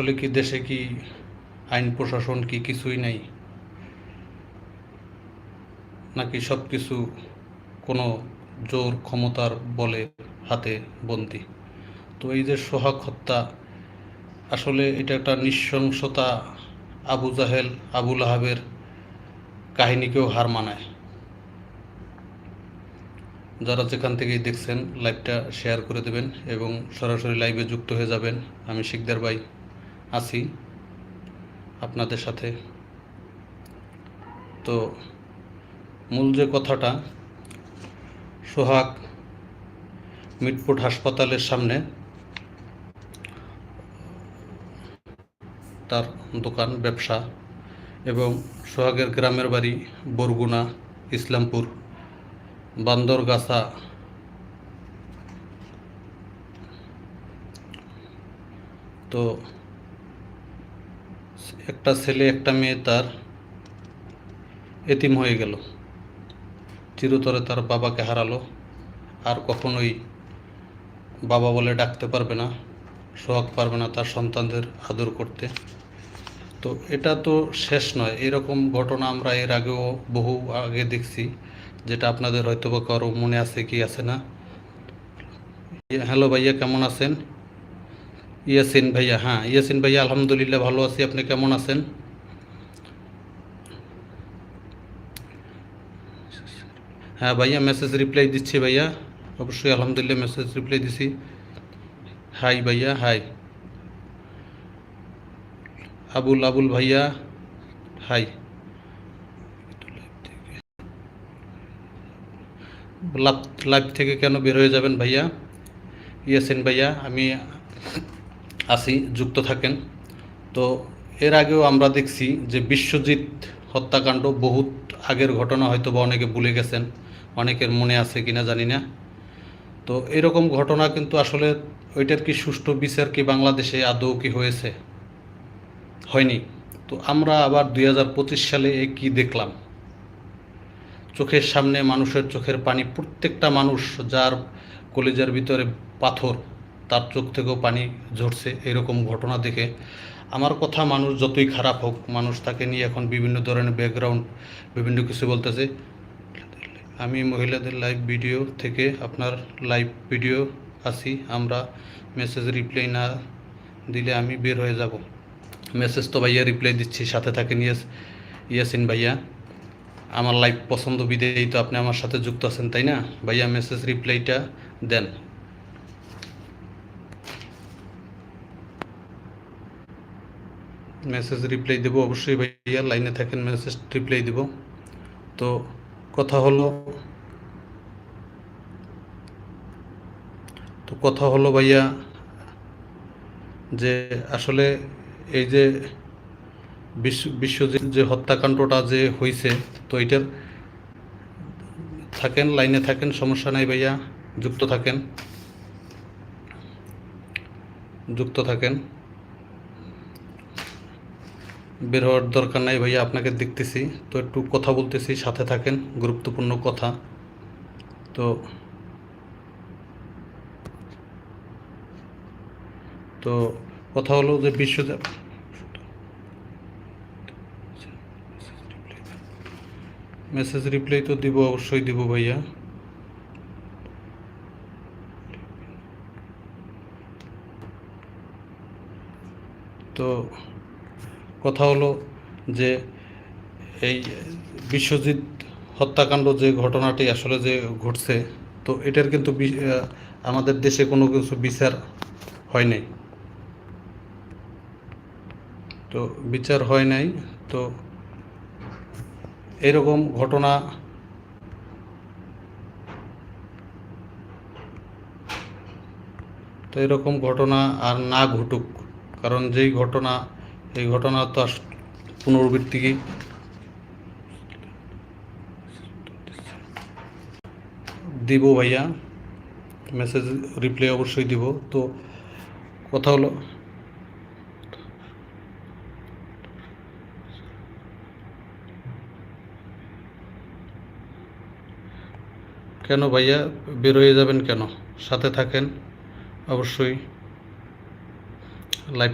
আসলে কি দেশে কি আইন প্রশাসন কি কিছুই নাই, নাকি সব কিছু কোনো জোর ক্ষমতার বলে হাতে বন্দি? তো এই যে সোহাগ হত্যা, আসলে এটা একটা নৃশংসতা। আবু জাহেল, আবুল আহাবের কাহিনীকেও হার মানায়। যারা যেখান থেকেই দেখছেন লাইভটা শেয়ার করে দেবেন এবং সরাসরি লাইভে যুক্ত হয়ে যাবেন। আমি শিকদার ভাই আছি আপনাদের সাথে। তো মূল যে কথাটা, সোহাগ মিটফোর্ড হাসপাতালের সামনে তার দোকান, ব্যবসা, এবং সোহাগের গ্রামের বাড়ি বরগুনা, ইসলামপুর, বান্দরগাছা। তো একটা ছেলে একটা মেয়ে তার এতিম হয়ে গেল, চিরতরে তার বাবাকে হারালো। আর কখনোই বাবা বলে ডাকতে পারবে না, সোহাগ পারবে না তার সন্তানদের আদর করতে। তো এটা তো শেষ নয়, এরকম ঘটনা আমরা এর আগেও বহু আগে দেখছি, যেটা আপনাদের হয়তো বা কারো মনে আছে কি আছে না। হ্যালো ভাইয়া, কেমন আছেন? ইয়াসিন ভাইয়া, হ্যাঁ ইয়াসিন ভাইয়া, আলহামদুলিল্লাহ ভালো আছি। আপনি কেমন আছেন? হ্যাঁ ভাইয়া, মেসেজ রিপ্লাই দিচ্ছি ভাইয়া, অবশ্যই আলহামদুলিল্লাহ মেসেজ রিপ্লাই দিছি। হাই ভাইয়া, হাই। আবুল আবুল ভাইয়া, হাই। লাইভ থেকে কেন বের হয়ে যাবেন ভাইয়া? ইয়াসিন ভাইয়া, আমি আছি, যুক্ত থাকেন। তো এর আগেও আমরা দেখছি যে বিশ্বজিৎ হত্যাকাণ্ড, বহুত আগের ঘটনা, হয়তো বা অনেকে ভুলে গেছেন, অনেকের মনে আছে কিনা জানি না। তো এরকম ঘটনা কিন্তু আসলে ওইটার কি সুষ্ঠু বিচার কি বাংলাদেশে আদৌ কি হয়েছে? হয়নি। তো আমরা আবার 2025 সালে কি দেখলাম? চোখের সামনে মানুষের চোখের পানি, প্রত্যেকটা মানুষ যার কলিজার ভিতরে পাথর, তার চোখ থেকেও পানি ঝরছে এরকম ঘটনা দেখে। আমার কথা, মানুষ যতই খারাপ হোক, মানুষ তাকে নিয়ে এখন বিভিন্ন ধরনের ব্যাকগ্রাউন্ড, বিভিন্ন কিছু বলতেছে। আমি মহিলাদের লাইভ ভিডিও থেকে আপনার লাইভ ভিডিও আছি, আমরা মেসেজ রিপ্লাই না দিলে আমি বের হয়ে যাব। মেসেজ তো ভাইয়া রিপ্লাই দিচ্ছি, সাথে থাকেন ইয়াসিন ভাইয়া। আমার লাইভ পছন্দ বিদেই তো আপনি আমার সাথে যুক্ত আছেন, তাই না ভাইয়া? মেসেজ রিপ্লাইটা দেন। মেসেজ রিপ্লাই দেবো অবশ্যই ভাইয়া, লাইনে থাকেন, মেসেজ রিপ্লাই দেব। তো কথা হলো ভাইয়া, যে আসলে এই যে বিশ্বজিৎ যে হত্যাকাণ্ডটা যে হয়েছে, তো এইটার, থাকেন লাইনে থাকেন, সমস্যা নাই ভাইয়া, যুক্ত থাকেন, যুক্ত থাকেন, বের হওয়ার দরকার নাই ভাইয়া, আপনাকে দেখতেছি তো, একটু কথা বলতেছি, সাথে থাকেন, গুরুত্বপূর্ণ কথা। তো তো কথা হলো যে মেসেজ রিপ্লাই তো দিব, অবশ্যই দিব ভাইয়া। তো কথা হলো যে এই বিশ্বজিৎ হত্যাকাণ্ড যে ঘটনাটি আসলে যে ঘটছে, তো এটার কিন্তু আমাদের দেশে কোনো কিছু বিচার হয় নাই। তো বিচার হয় নাই। তো এরকম ঘটনা আর না ঘটুক, কারণ যেই ঘটনা, এই ঘটনা তো পুনরাবৃত্তি দিব ভাইয়া, মেসেজ রিপ্লাই অবশ্যই দিব। তো কথা হলো, কেন ভাইয়া বের হয়ে যাবেন কেন? সাথে থাকেন অবশ্যই, লাইভ